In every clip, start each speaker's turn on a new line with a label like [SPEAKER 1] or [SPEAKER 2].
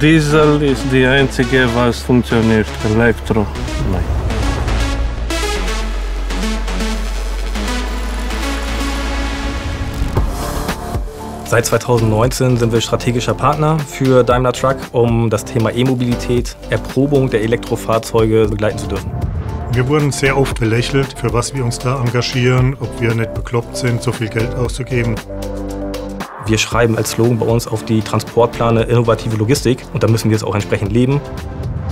[SPEAKER 1] Diesel ist die einzige, was funktioniert. Elektro, nein.
[SPEAKER 2] Seit 2019 sind wir strategischer Partner für Daimler Truck, um das Thema E-Mobilität, Erprobung der Elektrofahrzeuge begleiten zu dürfen.
[SPEAKER 3] Wir wurden sehr oft belächelt, für was wir uns da engagieren, ob wir nicht bekloppt sind, so viel Geld auszugeben.
[SPEAKER 2] Wir schreiben als Slogan bei uns auf die Transportplane innovative Logistik und da müssen wir es auch entsprechend leben.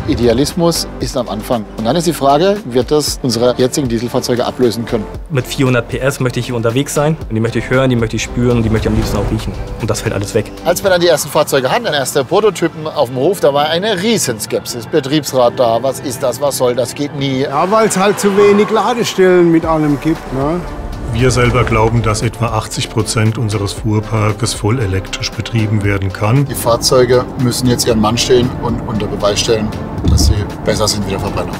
[SPEAKER 4] Idealismus ist am Anfang. Und dann ist die Frage, wird das unsere jetzigen Dieselfahrzeuge ablösen können?
[SPEAKER 2] Mit 400 PS möchte ich hier unterwegs sein. Und die möchte ich hören, die möchte ich spüren und die möchte ich am liebsten auch riechen. Und das fällt alles weg.
[SPEAKER 4] Als wir dann die ersten Fahrzeuge hatten, den ersten Prototypen auf dem Hof, da war eine Riesenskepsis. Betriebsrat da, was ist das, was soll das, geht nie.
[SPEAKER 5] Ja, weil es halt zu wenig Ladestellen mit allem gibt, ne?
[SPEAKER 3] Wir selber glauben, dass etwa 80% unseres Fuhrparkes voll elektrisch betrieben werden kann.
[SPEAKER 4] Die Fahrzeuge müssen jetzt ihren Mann stehen und unter Beweis stellen, dass sie besser sind wie der Verbrenner.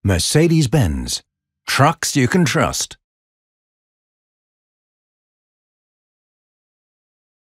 [SPEAKER 6] Mercedes-Benz. Trucks you can trust.